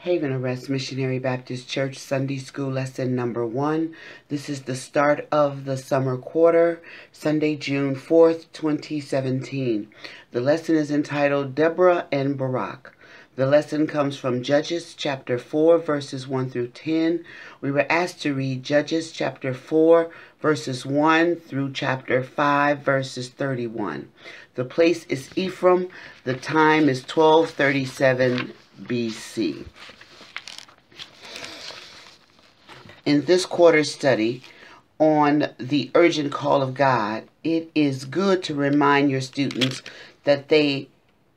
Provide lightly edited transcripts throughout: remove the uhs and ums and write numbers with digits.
Haven Arrest Missionary Baptist Church Sunday School Lesson Number 1. This is the start of the summer quarter, Sunday, June 4th, 2017. The lesson is entitled Deborah and Barak. The lesson comes from Judges chapter 4, verses 1 through 10. We were asked to read Judges chapter 4, verses 1 through chapter 5, verses 31. The place is Ephraim. The time is 1237 BC. In this quarter study on the urgent call of God, it is good to remind your students that they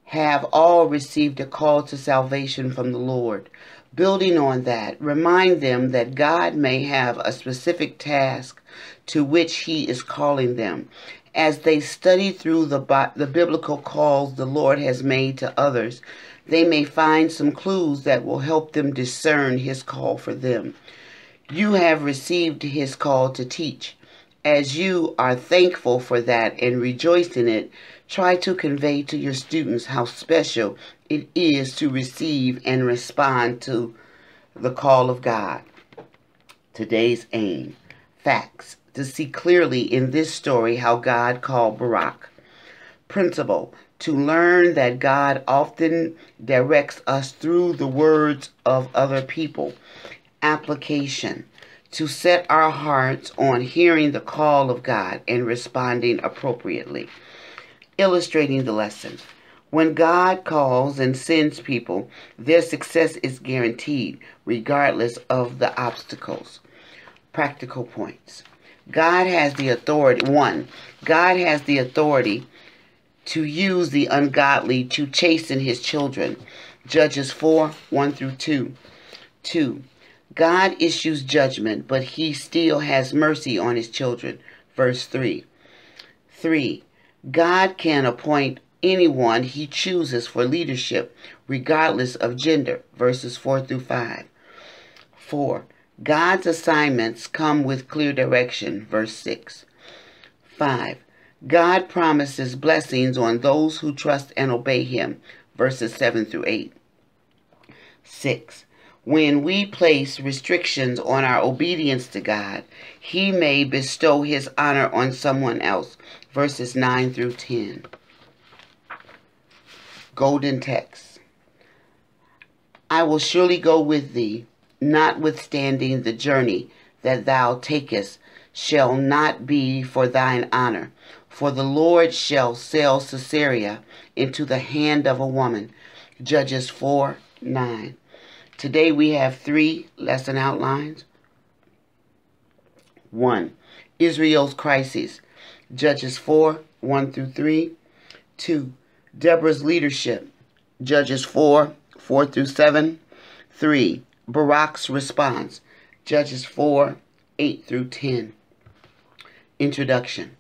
have all received a call to salvation from the Lord. Building on that, remind them that God may have a specific task to which He is calling them. As they study through the biblical calls the Lord has made to others, they may find some clues that will help them discern His call for them. You have received His call to teach. As you are thankful for that and rejoice in it, try to convey to your students how special it is to receive and respond to the call of God. Today's aim. Facts. To see clearly in this story how God called Barak. Principle. To learn that God often directs us through the words of other people. Application. To set our hearts on hearing the call of God and responding appropriately. Illustrating the lesson. When God calls and sends people, their success is guaranteed, regardless of the obstacles. Practical points. God has the authority. 1. God has the authority to use the ungodly to chasten His children. Judges 4, 1 through 2. 2. God issues judgment, but He still has mercy on His children. Verse 3. 3. God can appoint anyone He chooses for leadership, regardless of gender. Verses 4 through 5. 4. God's assignments come with clear direction. Verse 6. 5. God promises blessings on those who trust and obey Him. Verses 7 through 8. 6. When we place restrictions on our obedience to God, He may bestow His honor on someone else. Verses 9 through 10. Golden text. I will surely go with thee, notwithstanding the journey that thou takest shall not be for thine honor. For the Lord shall sell Caesarea into the hand of a woman. Judges 4, 9. Today we have 3 lesson outlines. 1. Israel's crisis. Judges 4, 1 through 3. 2. Deborah's leadership. Judges 4, 4 through 7. 3. Barak's response. Judges 4, 8 through 10. Introduction.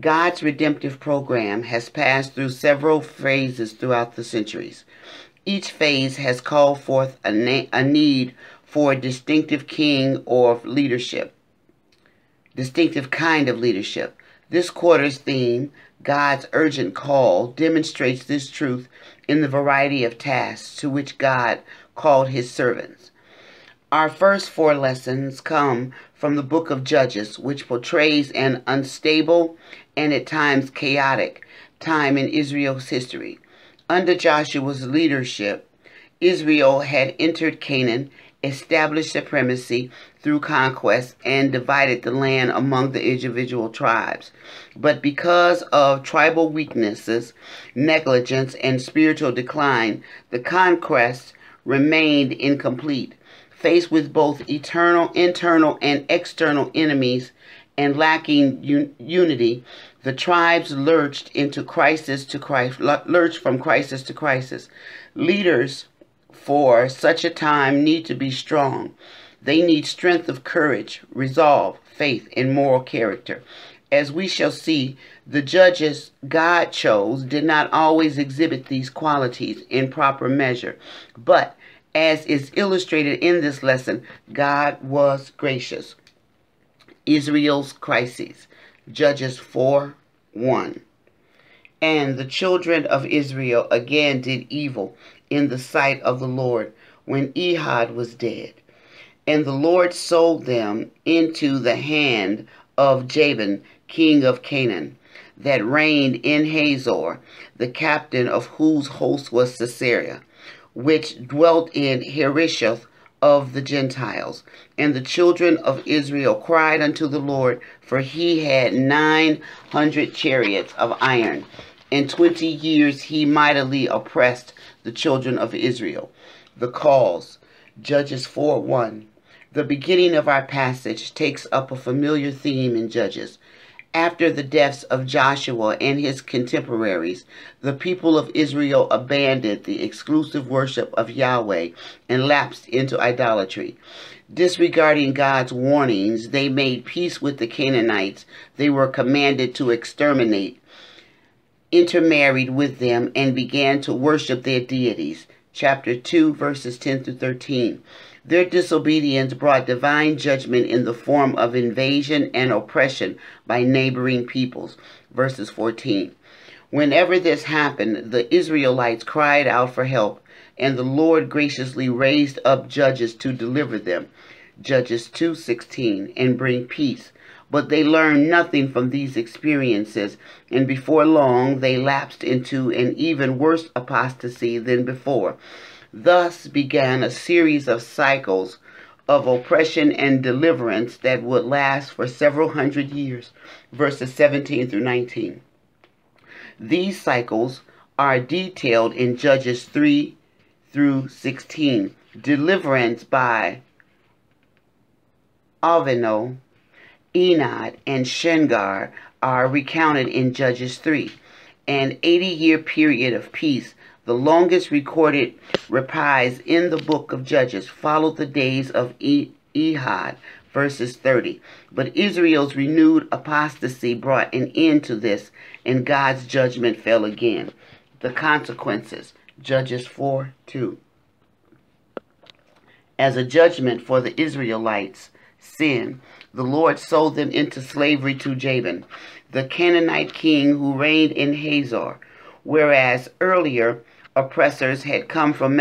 God's redemptive program has passed through several phases throughout the centuries. Each phase has called forth a need for a distinctive king or leadership, distinctive kind of leadership. This quarter's theme, God's urgent call, demonstrates this truth in the variety of tasks to which God called His servants. Our first 4 lessons come from the book of Judges, which portrays an unstable and at times chaotic time in Israel's history. Under Joshua's leadership, Israel had entered Canaan, established supremacy through conquest, and divided the land among the individual tribes. But because of tribal weaknesses, negligence, and spiritual decline, the conquest remained incomplete. Faced with both internal and external enemies and lacking unity, the tribes lurched from crisis to crisis. Leaders for such a time need to be strong. They need strength of courage, resolve, faith, and moral character. As we shall see, the judges God chose did not always exhibit these qualities in proper measure, but as is illustrated in this lesson, God was gracious. Israel's crises. Judges 4, 1. And the children of Israel again did evil in the sight of the Lord, when Ehud was dead. And the Lord sold them into the hand of Jabin, king of Canaan, that reigned in Hazor, the captain of whose host was Sisera, which dwelt in Harosheth of the Gentiles. And the children of Israel cried unto the Lord, for he had 900 chariots of iron. In 20 years he mightily oppressed the children of Israel. The cause, Judges 4:1. The beginning of our passage takes up a familiar theme in Judges. After the deaths of Joshua and his contemporaries, the people of Israel abandoned the exclusive worship of Yahweh and lapsed into idolatry. Disregarding God's warnings, they made peace with the Canaanites they were commanded to exterminate, intermarried with them, and began to worship their deities. Chapter 2, verses 10 through 13. Their disobedience brought divine judgment in the form of invasion and oppression by neighboring peoples. Verses 14. Whenever this happened, the Israelites cried out for help, and the Lord graciously raised up judges to deliver them. Judges 2:16, and bring peace. But they learned nothing from these experiences, and before long they lapsed into an even worse apostasy than before. Thus began a series of cycles of oppression and deliverance that would last for several hundred years. Verses 17 through 19. These cycles are detailed in Judges 3 through 16. Deliverance by Avino, Enad, and Shengar are recounted in Judges 3. An 80-year period of peace, the longest recorded reprise in the book of Judges, followed the days of Ehud, verses 30. But Israel's renewed apostasy brought an end to this, and God's judgment fell again. The consequences, Judges 4:2. As a judgment for the Israelites' sin, the Lord sold them into slavery to Jabin, the Canaanite king who reigned in Hazor, whereas earlier oppressors had come from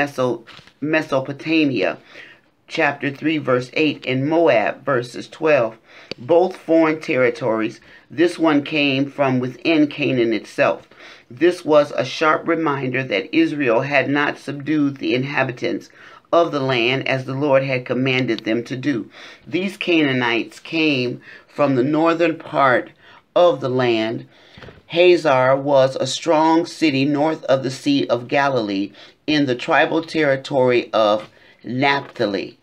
Mesopotamia, chapter 3, verse 8, and Moab, verses 12. Both foreign territories. This one came from within Canaan itself. This was a sharp reminder that Israel had not subdued the inhabitants of the land as the Lord had commanded them to do. These Canaanites came from the northern part of the land. Hazor was a strong city north of the Sea of Galilee in the tribal territory of Naphtali.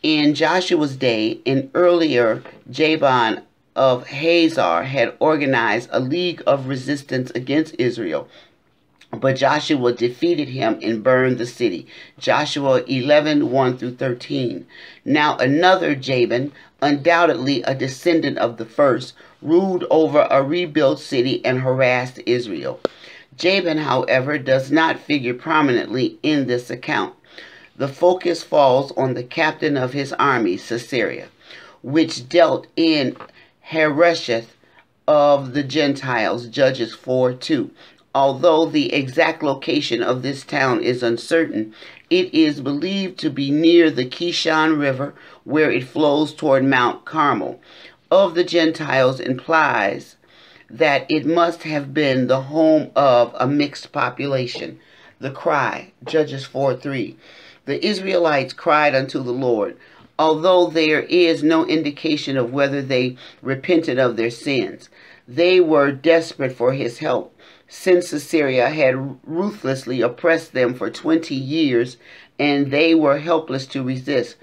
In Joshua's day, and earlier, Jabin of Hazor had organized a league of resistance against Israel, but Joshua defeated him and burned the city. Joshua 11:1 through 13. Now another Jabin, undoubtedly a descendant of the first, ruled over a rebuilt city and harassed Israel. Jabin, however, does not figure prominently in this account. The focus falls on the captain of his army, Sisera, which dealt in Harosheth of the Gentiles, Judges 4:2. Although the exact location of this town is uncertain, it is believed to be near the Kishon River, where it flows toward Mount Carmel. Of the Gentiles implies that it must have been the home of a mixed population. The cry, Judges 4:3. The Israelites cried unto the Lord, although there is no indication of whether they repented of their sins. They were desperate for his help, since Sisera had ruthlessly oppressed them for 20 years, and they were helpless to resist.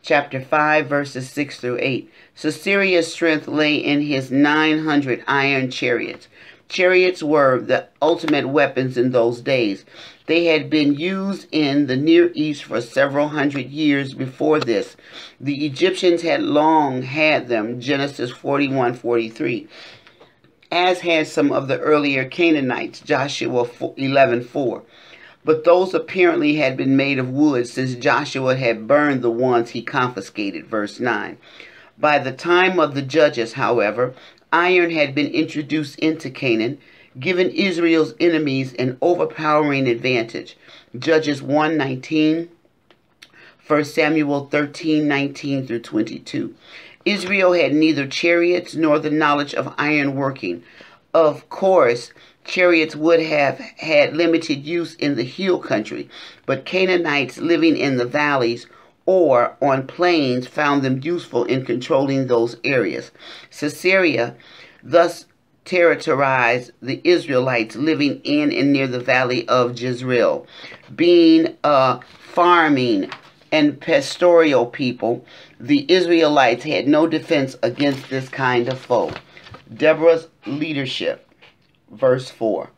Chapter 5, verses 6 through 8. Sisera's strength lay in his 900 iron chariots. Chariots were the ultimate weapons in those days. They had been used in the Near East for several hundred years before this. The Egyptians had long had them, Genesis 41:43. As had some of the earlier Canaanites, Joshua 11:4. But those apparently had been made of wood, since Joshua had burned the ones he confiscated, verse 9. By the time of the Judges, however, iron had been introduced into Canaan, giving Israel's enemies an overpowering advantage. Judges 1:19 1 Samuel 13:19 through 22. Israel had neither chariots nor the knowledge of iron working. Of course, chariots would have had limited use in the hill country, but Canaanites living in the valleys or on plains found them useful in controlling those areas. Sisera thus terrorized the Israelites living in and near the valley of Jezreel. Being a farming and pastoral people, the Israelites had no defense against this kind of foe. Deborah's leadership, verse 4.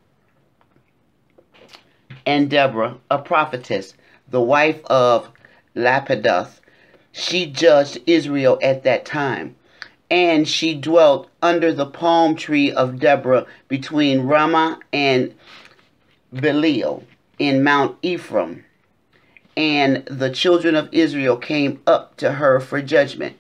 And Deborah, a prophetess, the wife of Lapidoth, she judged Israel at that time. And she dwelt under the palm tree of Deborah between Ramah and Belial in Mount Ephraim. And the children of Israel came up to her for judgment.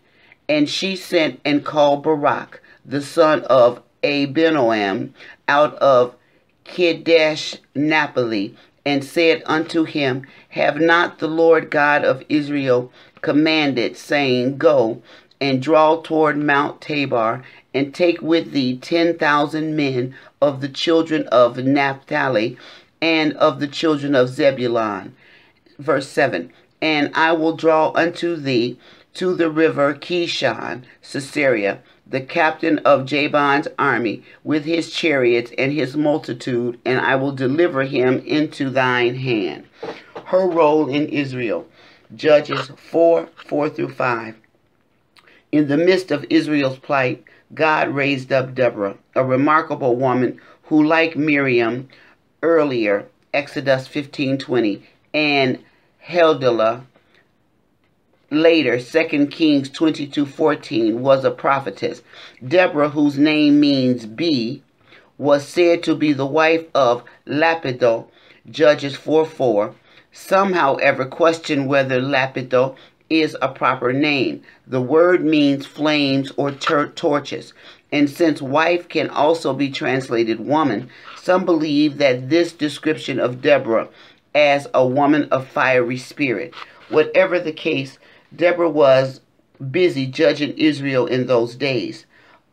And she sent and called Barak, the son of Abinoam, out of Kadesh Naphtali, and said unto him, Have not the Lord God of Israel commanded, saying, Go and draw toward Mount Tabor, and take with thee 10,000 men of the children of Naphtali and of the children of Zebulun. Verse 7. And I will draw unto thee to the river Kishon, Sisera, the captain of Jabin's army, with his chariots and his multitude, and I will deliver him into thine hand. Her role in Israel. Judges 4 through 5. In the midst of Israel's plight, God raised up Deborah, a remarkable woman who, like Miriam earlier, Exodus 15:20, and Heldelah, later, 2 Kings 22:14, was a prophetess. Deborah, whose name means bee, was said to be the wife of Lapido, Judges 4:4. Some, however, question whether Lapido is a proper name. The word means flames or torches, and since wife can also be translated woman, some believe that this description of Deborah as a woman of fiery spirit. Whatever the case, Deborah was busy judging Israel in those days.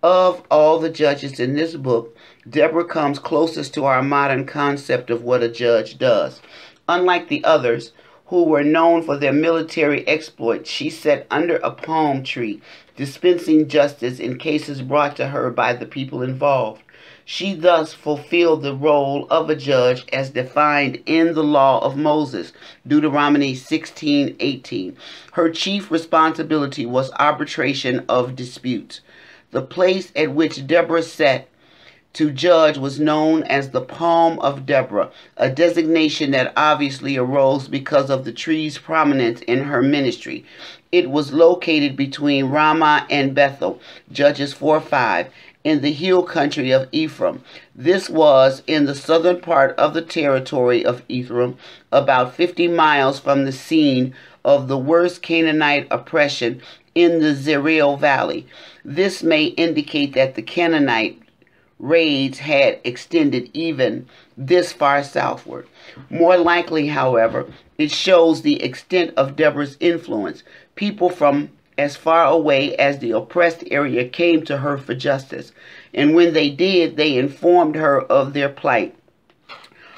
Of all the judges in this book, Deborah comes closest to our modern concept of what a judge does. Unlike the others, who were known for their military exploits, she sat under a palm tree, dispensing justice in cases brought to her by the people involved. She thus fulfilled the role of a judge as defined in the law of Moses, Deuteronomy 16:18. Her chief responsibility was arbitration of disputes. The place at which Deborah sat to judge was known as the Palm of Deborah, a designation that obviously arose because of the tree's prominence in her ministry. It was located between Ramah and Bethel, Judges 4:5, in the hill country of Ephraim. This was in the southern part of the territory of Ephraim, about 50 miles from the scene of the worst Canaanite oppression in the Jezreel Valley. This may indicate that the Canaanite raids had extended even this far southward. More likely, however, it shows the extent of Deborah's influence. People from as far away as the oppressed area came to her for justice, and when they did, they informed her of their plight.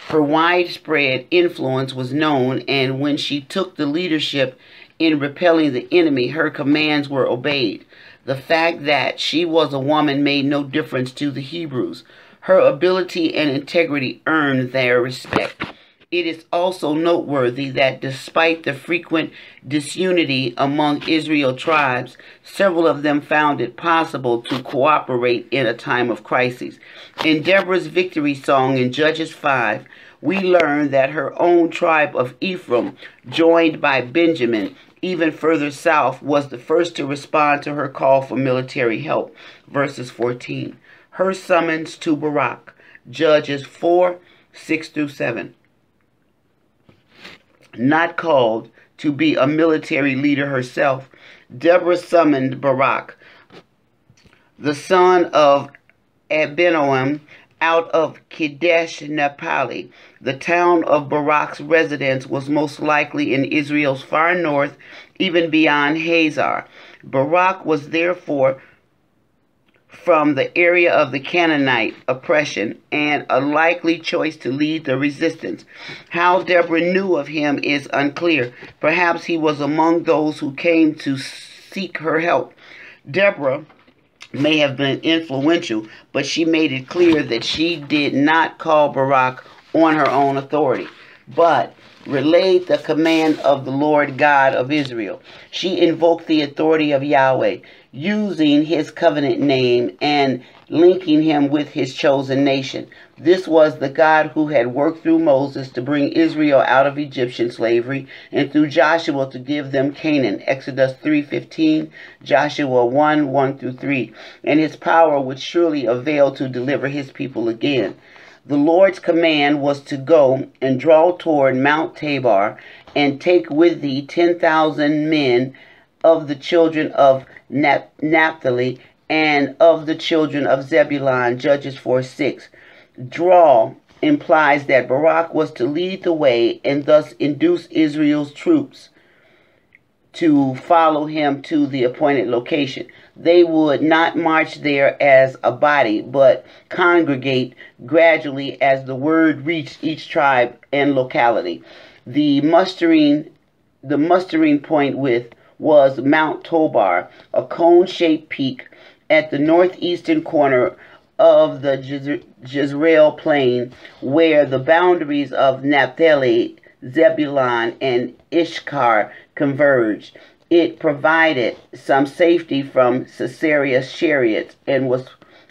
Her widespread influence was known, and when she took the leadership in repelling the enemy, her commands were obeyed. The fact that she was a woman made no difference to the Hebrews. Her ability and integrity earned their respect. It is also noteworthy that despite the frequent disunity among Israel tribes, several of them found it possible to cooperate in a time of crisis. In Deborah's victory song in Judges 5, we learn that her own tribe of Ephraim, joined by Benjamin, even further south, was the first to respond to her call for military help. Verses 14. Her summons to Barak. Judges 4:6-7. Not called to be a military leader herself, Deborah summoned Barak, the son of Abinoam, out of Kadesh Naphtali. The town of Barak's residence was most likely in Israel's far north, even beyond Hazor. Barak was therefore from the area of the Canaanite oppression and a likely choice to lead the resistance. How Deborah knew of him is unclear. Perhaps he was among those who came to seek her help. Deborah may have been influential, but she made it clear that she did not call Barak on her own authority, but relayed the command of the Lord God of Israel. She invoked the authority of Yahweh, using his covenant name and linking him with his chosen nation. This was the God who had worked through Moses to bring Israel out of Egyptian slavery and through Joshua to give them Canaan. Exodus 3:15, Joshua 1:1 through 3. And his power would surely avail to deliver his people again. The Lord's command was to go and draw toward Mount Tabor and take with thee 10,000 men of the children of Naphtali and of the children of Zebulun. Judges 4:6. Draw implies that Barak was to lead the way and thus induce Israel's troops to follow him to the appointed location. They would not march there as a body, but congregate gradually as the word reached each tribe and locality. The mustering point was Mount Tabor, a cone-shaped peak at the northeastern corner of the Jezreel plain, where the boundaries of Naphtali, Zebulun, and Issachar converged. It provided some safety from Sisera's chariots and was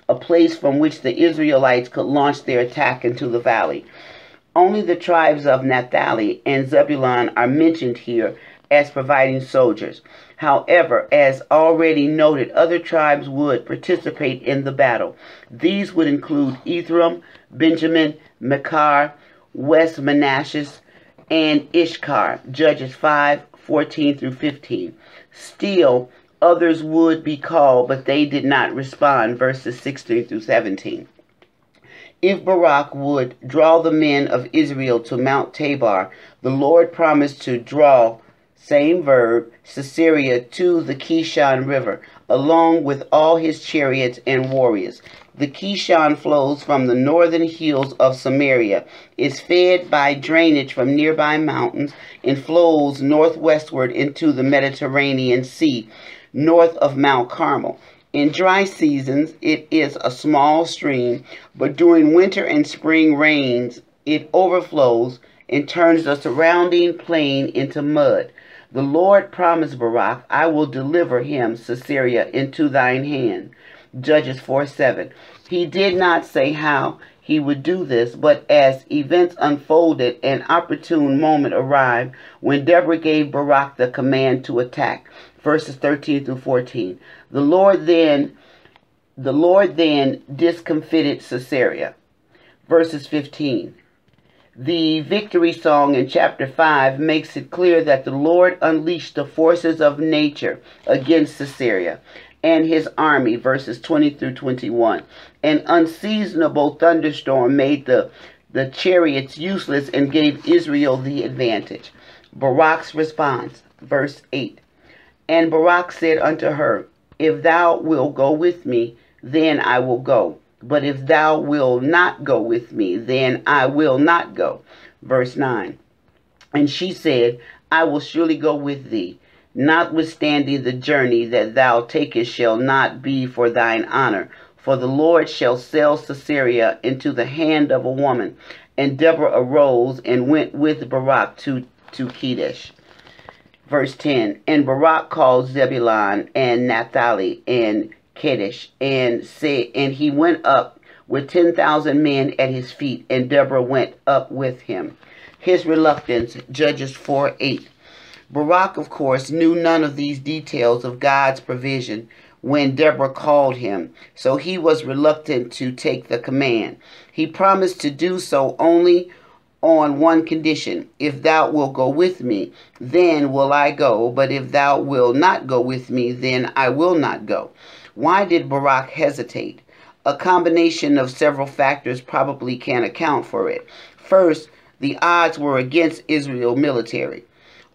a place from which the Israelites could launch their attack into the valley. Only the tribes of Naphtali and Zebulun are mentioned here as providing soldiers. However, as already noted, other tribes would participate in the battle. These would include Ephraim, Benjamin, Machir, West Manasseh, and Issachar. Judges 5:14 through 15. Still, others would be called, but they did not respond. Verses 16 through 17. If Barak would draw the men of Israel to Mount Tabor, the Lord promised to draw, same verb, Sisera to the Kishon River, along with all his chariots and warriors. The Kishon flows from the northern hills of Samaria, is fed by drainage from nearby mountains, and flows northwestward into the Mediterranean Sea, north of Mount Carmel. In dry seasons, it is a small stream, but during winter and spring rains, it overflows and turns the surrounding plain into mud. The Lord promised Barak, I will deliver him, Sisera, into thine hand. Judges 4:7. He did not say how he would do this, but as events unfolded, an opportune moment arrived when Deborah gave Barak the command to attack. Verses 13 through 14. The Lord then discomfited Sisera. Verses 15. The victory song in chapter 5 makes it clear that the Lord unleashed the forces of nature against Sisera and his army. Verses 20 through 21. An unseasonable thunderstorm made the chariots useless and gave Israel the advantage. Barak's response. Verse 8. And Barak said unto her, If thou wilt go with me, then I will go. But if thou wilt not go with me, then I will not go. Verse 9. And she said, I will surely go with thee, notwithstanding the journey that thou takest shall not be for thine honor. For the Lord shall sell Sisera into the hand of a woman. And Deborah arose and went with Barak to Kadesh. Verse 10. And Barak called Zebulun and Naphtali and Kadesh, and he went up with 10,000 men at his feet, and Deborah went up with him. His reluctance. Judges 4:8. Barak, of course, knew none of these details of God's provision when Deborah called him, so he was reluctant to take the command. He promised to do so only on one condition. If thou wilt go with me, then will I go, but if thou wilt not go with me, then I will not go. Why did Barak hesitate? A combination of several factors probably can account for it. First, the odds were against Israel military.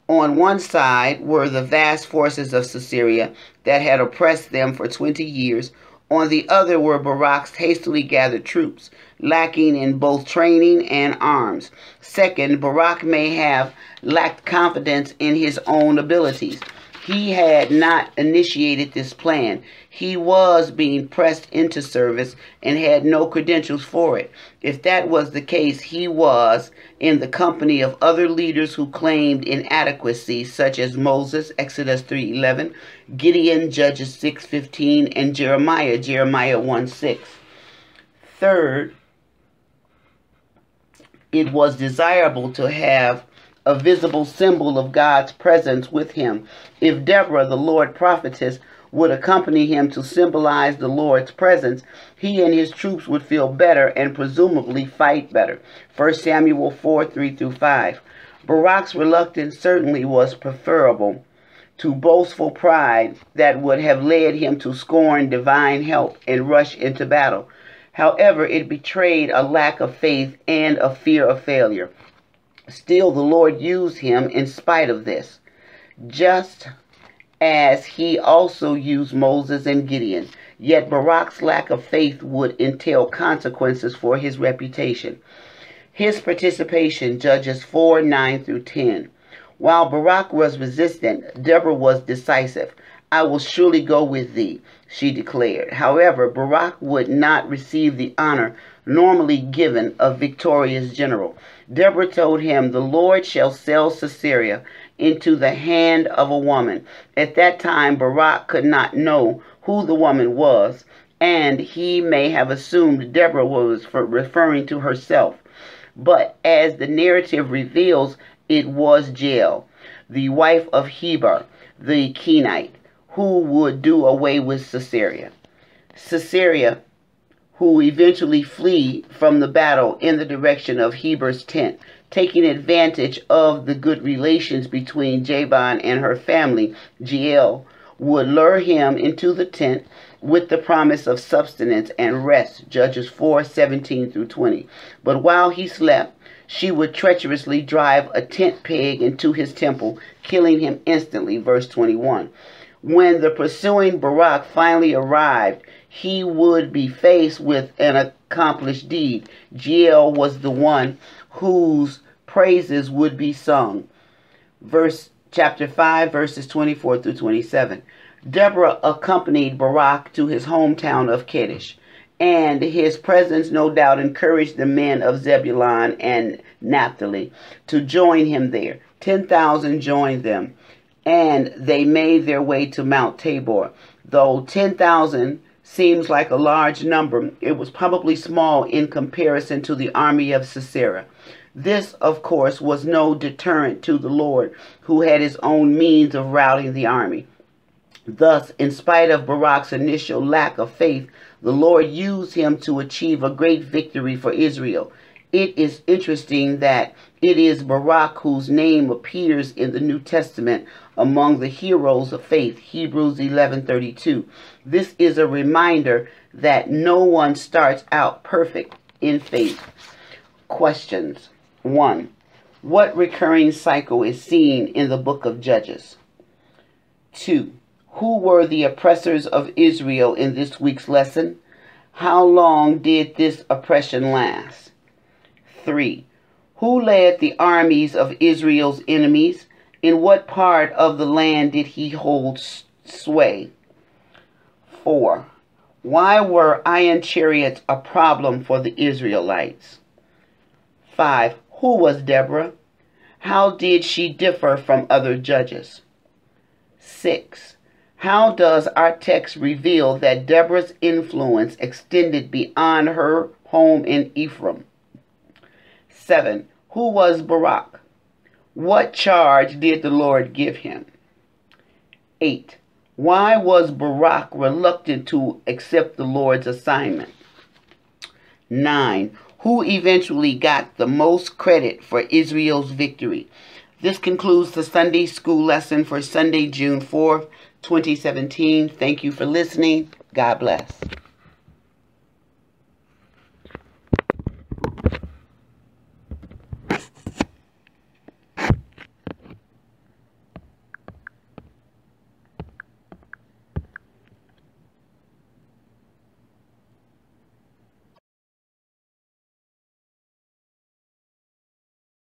On one side were the vast forces of Sisera that had oppressed them for 20 years. On the other were Barak's hastily gathered troops, lacking in both training and arms. Second, Barak may have lacked confidence in his own abilities. He had not initiated this plan. He was being pressed into service and had no credentials for it. If that was the case, he was in the company of other leaders who claimed inadequacy, such as Moses, Exodus 3:11, Gideon, Judges 6:15, and Jeremiah, Jeremiah 1:6. Third, it was desirable to have a visible symbol of God's presence with him. If Deborah, the Lord prophetess, would accompany him to symbolize the Lord's presence, he and his troops would feel better and presumably fight better. 1 Samuel 4:3-5. Barak's reluctance certainly was preferable to boastful pride that would have led him to scorn divine help and rush into battle. However, it betrayed a lack of faith and a fear of failure. Still, the Lord used him in spite of this, just as he also used Moses and Gideon. Yet Barak's lack of faith would entail consequences for his reputation. His participation, Judges 4:9-10. While Barak was resistant, Deborah was decisive. "I will surely go with thee," she declared. However, Barak would not receive the honor normally given a victorious general. Deborah told him, "The Lord shall sell Sisera into the hand of a woman." At that time, Barak could not know who the woman was, and he may have assumed Deborah was referring to herself. But as the narrative reveals, it was Jael, the wife of Heber, the Canaanite, who would do away with Sisera. Sisera, who eventually flee from the battle in the direction of Heber's tent. Taking advantage of the good relations between Jabin and her family, Jael would lure him into the tent with the promise of sustenance and rest, Judges 4:17-20. But while he slept, she would treacherously drive a tent peg into his temple, killing him instantly, verse 21. When the pursuing Barak finally arrived, he would be faced with an accomplished deed. Jael was the one whose praises would be sung. Chapter 5, verses 24-27. Deborah accompanied Barak to his hometown of Kadesh, and his presence no doubt encouraged the men of Zebulun and Naphtali to join him there. 10,000 joined them, and they made their way to Mount Tabor. Though 10,000 seems like a large number, it was probably small in comparison to the army of Sisera. This, of course, was no deterrent to the Lord, who had his own means of routing the army. Thus, in spite of Barak's initial lack of faith, the Lord used him to achieve a great victory for Israel. It is interesting that it is Barak whose name appears in the New Testament among the heroes of faith, Hebrews 11:32. This is a reminder that no one starts out perfect in faith. Questions. 1. What recurring cycle is seen in the book of Judges? 2. Who were the oppressors of Israel in this week's lesson? How long did this oppression last? 3. Who led the armies of Israel's enemies? In what part of the land did he hold sway? 4. Why were iron chariots a problem for the Israelites? 5. Who was Deborah? How did she differ from other judges? 6. How does our text reveal that Deborah's influence extended beyond her home in Ephraim? 7. Who was Barak? What charge did the Lord give him? 8. Why was Barak reluctant to accept the Lord's assignment? 9. Who eventually got the most credit for Israel's victory? This concludes the Sunday school lesson for Sunday, June 4th, 2017. Thank you for listening. God bless.